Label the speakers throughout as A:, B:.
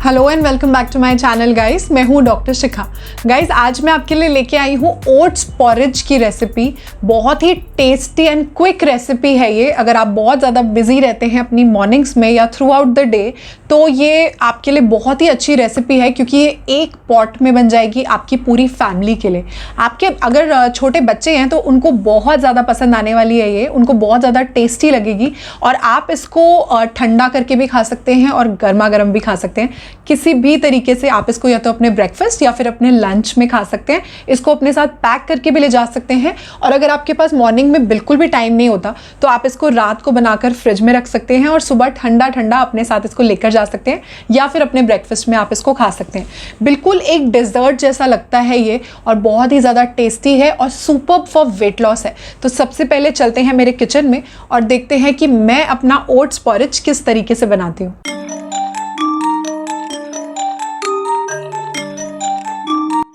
A: Hello and welcome back to my channel guys. मैं हूँ doctor शिखा। Guys आज मैं आपके लिए लेके आई हूँ ओट्स पॉरेज की रेसिपी। बहुत ही टेस्टी एंड क्विक रेसिपी है ये। अगर आप बहुत ज़्यादा बिजी रहते हैं अपनी मॉर्निंग्स में या थ्रू आउट द डे तो ये आपके लिए बहुत ही अच्छी रेसिपी है, क्योंकि ये एक पॉट में बन जाएगी आपकी पूरी फैमिली के लिए। आपके अगर छोटे बच्चे हैं तो उनको बहुत ज़्यादा पसंद आने वाली है ये, उनको बहुत ज़्यादा टेस्टी लगेगी। और आप इसको ठंडा करके भी खा सकते हैं और गर्मा गर्म भी खा सकते हैं। किसी भी तरीके से आप इसको या तो अपने ब्रेकफास्ट या फिर अपने लंच में खा सकते हैं। इसको अपने साथ पैक करके भी ले जा सकते हैं। और अगर आपके पास मॉर्निंग में बिल्कुल भी टाइम नहीं होता तो आप इसको रात को बनाकर फ्रिज में रख सकते हैं और सुबह ठंडा ठंडा अपने साथ इसको लेकर जा सकते हैं, या फिर अपने ब्रेकफास्ट में आप इसको खा सकते हैं। बिल्कुल एक डेजर्ट जैसा लगता है ये, और बहुत ही ज़्यादा टेस्टी है और सुपर्ब फॉर वेट लॉस है। तो सबसे पहले चलते हैं मेरे किचन में और देखते हैं कि मैं अपना ओट्स पॉरेज किस तरीके से बनाती हूँ।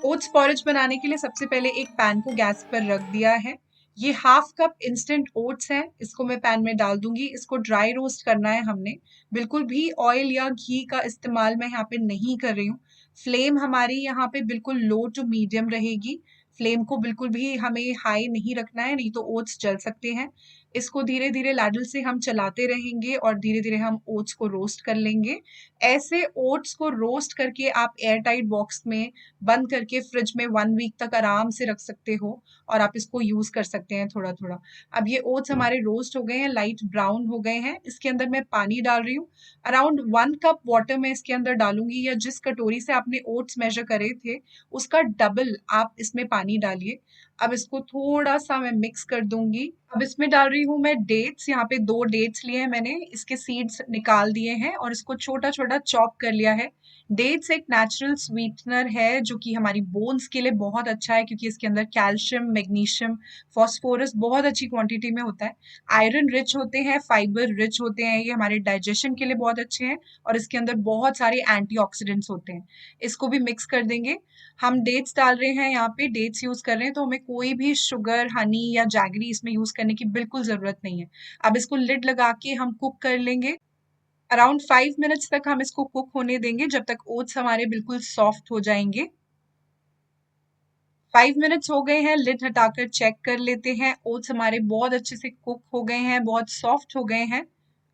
A: ओट्स पॉरेज बनाने के लिए सबसे पहले एक पैन को गैस पर रख दिया है। ये हाफ कप इंस्टेंट ओट्स है, इसको मैं पैन में डाल दूंगी। इसको ड्राई रोस्ट करना है हमने। बिल्कुल भी ऑयल या घी का इस्तेमाल मैं यहाँ पे नहीं कर रही हूँ। फ्लेम हमारी यहाँ पे बिल्कुल लो टू मीडियम रहेगी। फ्लेम को बिल्कुल भी हमें हाई नहीं रखना है, नहीं तो ओट्स जल सकते हैं। इसको धीरे धीरे लैडल से हम चलाते रहेंगे और धीरे धीरे हम ओट्स को रोस्ट कर लेंगे। ऐसे ओट्स को रोस्ट करके आप एयर टाइट बॉक्स में बंद करके फ्रिज में 1 वीक तक आराम से रख सकते हो और आप इसको यूज कर सकते हैं थोड़ा थोड़ा। अब ये ओट्स हमारे रोस्ट हो गए हैं, लाइट ब्राउन हो गए हैं। इसके अंदर मैं पानी डाल रही हूँ। अराउंड 1 कप वाटर मैं इसके अंदर डालूंगी, या जिस कटोरी से आपने ओट्स मेजर करे थे उसका डबल आप इसमें पानी डालिए। अब इसको थोड़ा सा मैं मिक्स कर दूंगी। अब इसमें डाल रही हूँ मैं डेट्स। यहाँ पे 2 डेट्स लिए हैं मैंने, इसके सीड्स निकाल दिए हैं और इसको छोटा छोटा चॉप कर लिया है। डेट्स एक नेचुरल स्वीटनर है जो कि हमारी बोन्स के लिए बहुत अच्छा है, क्योंकि इसके अंदर कैल्शियम, मैग्नीशियम, फास्फोरस बहुत अच्छी क्वांटिटी में होता है। आयरन रिच होते हैं, फाइबर रिच होते हैं, ये हमारे डाइजेशन के लिए बहुत अच्छे हैं। और इसके अंदर बहुत सारे एंटीऑक्सीडेंट्स होते हैं। इसको भी मिक्स कर देंगे। हम डेट्स डाल रहे हैं, यहाँ पे डेट्स यूज कर रहे हैं, तो हमें कोई भी शुगर, हनी या जैगरी इसमें यूज करने की बिल्कुल जरूरत नहीं है। अब इसको लिड लगा के हम कुक कर लेंगे। अराउंड 5 मिनट्स तक हम इसको कुक होने देंगे, जब तक ओट्स हमारे बिल्कुल सॉफ्ट हो जाएंगे। 5 मिनट्स हो गए हैं, लिड हटाकर चेक कर लेते हैं। ओट्स हमारे बहुत अच्छे से कुक हो गए हैं, बहुत सॉफ्ट हो गए हैं।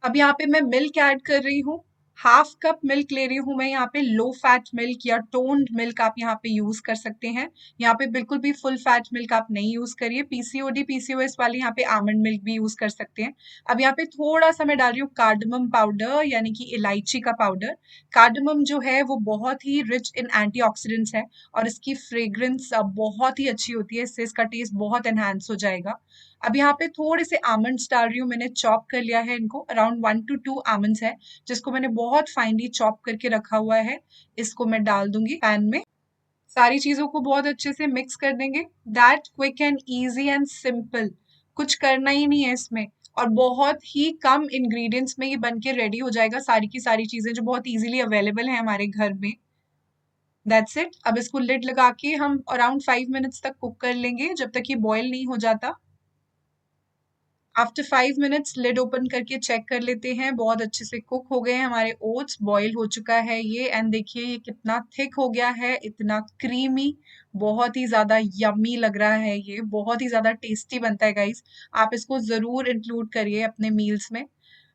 A: अब यहाँ पे मैं मिल्क ऐड कर रही हूँ। हाफ कप मिल्क ले रही हूँ मैं यहाँ पे। लो फैट मिल्क या टोन्ड मिल्क आप यहाँ पे यूज कर सकते हैं। यहाँ पे बिल्कुल भी फुल फैट मिल्क आप नहीं यूज करिए। पीसीओडी पीसीओएस वाले यहाँ पे आमंड मिल्क भी यूज कर सकते हैं। अब यहाँ पे थोड़ा सा मैं डाल रही हूँ कार्डमम पाउडर, यानी कि इलायची का पाउडर। कार्डमम जो है वो बहुत ही रिच इन एंटीऑक्सीडेंट्स है और इसकी फ्रेग्रेंस बहुत ही अच्छी होती है। इससे इसका टेस्ट बहुत एनहांस हो जाएगा। अब यहाँ पे थोड़े से आमंड्स डाल रही हूँ, मैंने चॉप कर लिया है इनको। अराउंड 1 to 2 आमंड्स है, जिसको मैंने बहुत फाइनली चॉप करके रखा हुआ है। इसको मैं डाल दूंगी पैन में। सारी चीजों को बहुत अच्छे से मिक्स कर देंगे। That quick and easy and simple, कुछ करना ही नहीं है इसमें। और बहुत ही कम इंग्रेडिएंट्स में ये बन के रेडी हो जाएगा। सारी की सारी चीजें जो बहुत इजीली अवेलेबल है हमारे घर में। That's it. अब इसको लिड लगा के हम अराउंड 5 मिनट्स तक कुक कर लेंगे, जब तक ये बॉयल नहीं हो जाता। आफ्टर 5 मिनट्स लिड ओपन करके चेक कर लेते हैं। बहुत अच्छे से कुक हो गए हैं हमारे ओट्स, बॉईल हो चुका है ये। एंड देखिए ये कितना थिक हो गया है, इतना क्रीमी, बहुत ही ज्यादा यम्मी लग रहा है ये। बहुत ही ज्यादा टेस्टी बनता है गाइस। आप इसको जरूर इंक्लूड करिए अपने मील्स में।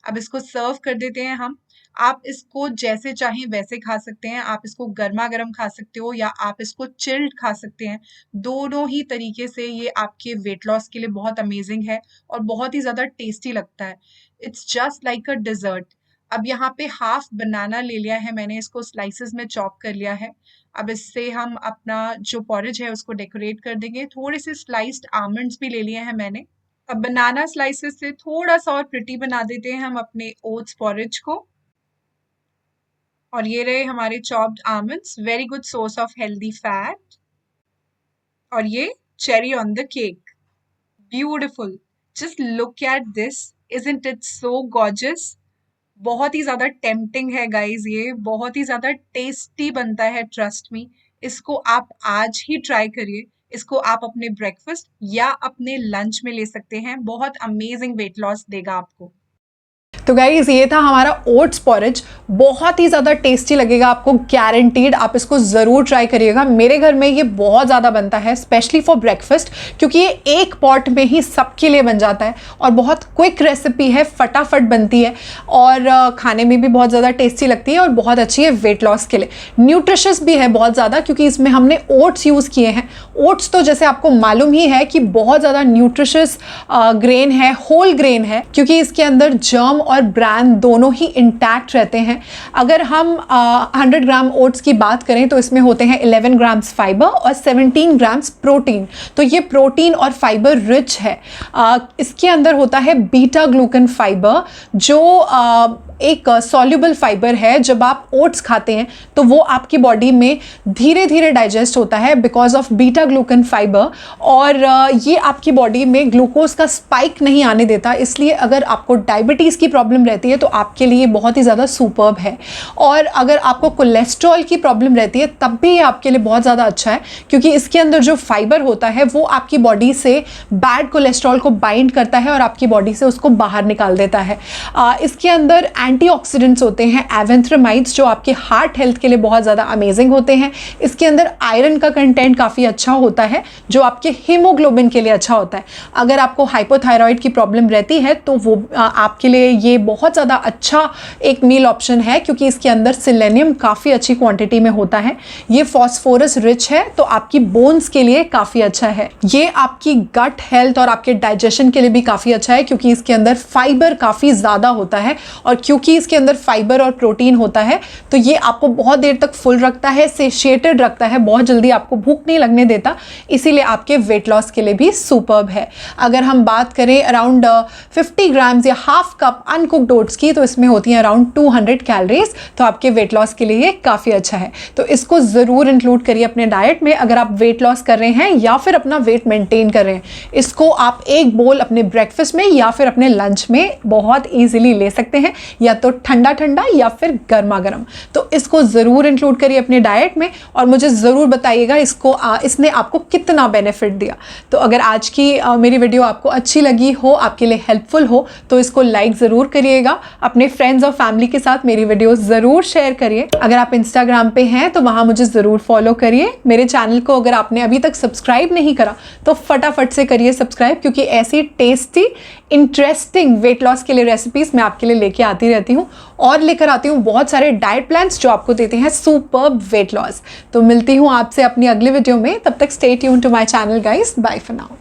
A: अब इसको सर्व कर देते हैं हम। आप इसको जैसे चाहें वैसे खा सकते हैं। आप इसको गर्मा गर्म खा सकते हो या आप इसको चिल्ड खा सकते हैं। दोनों ही तरीके से ये आपके वेट लॉस के लिए बहुत अमेजिंग है और बहुत ही ज्यादा टेस्टी लगता है। It's just like a dessert. अब यहाँ पे हाफ बनाना ले लिया है मैंने, इसको स्लाइसेस में चॉप कर लिया है। अब इससे हम अपना जो पॉरेज है उसको डेकोरेट कर देंगे। थोड़े से स्लाइस्ड आमंड्स भी ले लिए हैं मैंने। अब बनाना स्लाइसेस से थोड़ा सा और प्रिटी बना देते हैं हम अपने ओट्स पॉरेज को। और ये रहे हमारे chopped almonds, very good source of healthy fat. और ये cherry on the cake, beautiful. Just look at this, isn't it so gorgeous. बहुत ही ज्यादा टेम्पटिंग है गाइज, ये बहुत ही ज्यादा टेस्टी बनता है, ट्रस्ट मी। इसको आप आज ही ट्राई करिए। इसको आप अपने ब्रेकफास्ट या अपने लंच में ले सकते हैं। बहुत अमेजिंग वेट लॉस देगा आपको।
B: तो गाइज ये था हमारा ओट्स पॉरेज, बहुत ही ज़्यादा टेस्टी लगेगा आपको, गारंटीड। आप इसको ज़रूर ट्राई करिएगा। मेरे घर में ये बहुत ज़्यादा बनता है, स्पेशली फॉर ब्रेकफास्ट, क्योंकि ये एक पॉट में ही सबके लिए बन जाता है और बहुत क्विक रेसिपी है, फटाफट बनती है और खाने में भी बहुत ज़्यादा टेस्टी लगती है और बहुत अच्छी है वेट लॉस के लिए। न्यूट्रिशियस भी है बहुत ज़्यादा, क्योंकि इसमें हमने ओट्स यूज़ किए हैं। ओट्स तो जैसे आपको मालूम ही है कि बहुत ज़्यादा न्यूट्रिशियस ग्रेन है, होल ग्रेन है, क्योंकि इसके अंदर जर्म और ब्रांड दोनों ही इंटैक्ट रहते हैं। अगर हम 100 ग्राम ओट्स की बात करें तो इसमें होते हैं 11 ग्राम्स फाइबर और 17 ग्राम्स प्रोटीन। तो ये प्रोटीन और फाइबर रिच है। इसके अंदर होता है बीटा ग्लूकन फाइबर, जो एक सॉल्युबल फाइबर है। जब आप ओट्स खाते हैं तो वो आपकी बॉडी में धीरे धीरे डाइजेस्ट होता है because of beta glucan fibre, और ये आपकी बॉडी में ग्लूकोज का स्पाइक नहीं आने देता। इसलिए अगर आपको डायबिटीज़ की प्रॉब्लम रहती है तो आपके लिए बहुत ही ज़्यादा सुपर्ब है। और अगर आपको कोलेस्ट्रॉल की प्रॉब्लम रहती है तब भी ये आपके लिए बहुत ज़्यादा अच्छा है, क्योंकि इसके अंदर जो फाइबर होता है वो आपकी बॉडी से बैड कोलेस्ट्रॉल को बाइंड करता है और आपकी बॉडी से उसको बाहर निकाल देता है। इसके अंदर एंटीऑक्सीडेंट्स होते हैं, एवेंथ्रामाइड्स, जो आपके हार्ट हेल्थ के लिए बहुत ज़्यादा अमेजिंग होते हैं। इसके अंदर आयरन का कंटेंट काफ़ी अच्छा होता है, जो आपके हीमोग्लोबिन के लिए अच्छा होता है। अगर आपको हाइपोथायराइड की प्रॉब्लम रहती है तो वो आपके लिए ये बहुत ज़्यादा अच्छा एक मील ऑप्शन है, क्योंकि इसके अंदर सिलेनियम काफ़ी अच्छी क्वांटिटी में होता है। ये फॉस्फोरस रिच है, तो आपकी बोन्स के लिए काफ़ी अच्छा है। ये आपकी गट हेल्थ और आपके डाइजेशन के लिए भी काफ़ी अच्छा है, क्योंकि इसके अंदर फाइबर काफ़ी ज़्यादा होता है। और क्योंकि इसके अंदर फाइबर और प्रोटीन होता है तो ये आपको बहुत देर तक फुल रखता है, सेशिएटेड रखता है, बहुत जल्दी आपको भूख नहीं लगने देता, इसीलिए आपके वेट लॉस के लिए भी सुपर्ब है। अगर हम बात करें अराउंड 50 ग्राम्स या हाफ कप अनकुक्ड ओट्स की, तो इसमें होती हैं अराउंड 200 कैलोरीज, तो आपके वेट लॉस के लिए ये काफ़ी अच्छा है। तो इसको ज़रूर इंक्लूड करिए अपने डाइट में अगर आप वेट लॉस कर रहे हैं या फिर अपना वेट मेंटेन कर रहे हैं। इसको आप एक बोल अपने ब्रेकफास्ट में या फिर अपने लंच में बहुत ईजिली ले सकते हैं, या तो ठंडा ठंडा या फिर गर्मा गर्म। तो इसको ज़रूर इंक्लूड करिए अपने डाइट में और मुझे ज़रूर बताइएगा इसने आपको कितना बेनिफिट दिया। तो अगर आज की मेरी वीडियो आपको अच्छी लगी हो, आपके लिए हेल्पफुल हो, तो इसको लाइक ज़रूर करिएगा। अपने फ्रेंड्स और फैमिली के साथ मेरी वीडियो ज़रूर शेयर करिए। अगर आप इंस्टाग्राम पे हैं तो वहाँ मुझे ज़रूर फॉलो करिए। मेरे चैनल को अगर आपने अभी तक सब्सक्राइब नहीं करा तो फटाफट से करिए सब्सक्राइब, क्योंकि ऐसी टेस्टी इंटरेस्टिंग वेट लॉस के लिए रेसिपीज़ मैं आपके लिए लेके आती रहती हूँ और लेकर आती हूँ बहुत सारे डाइट प्लान्स जो आपको देते हैं सुपर्ब वेट लॉस। तो मिलती हूँ आपसे अपनी अगली वीडियो में, तब तक stay tuned to my channel guys. Bye for now.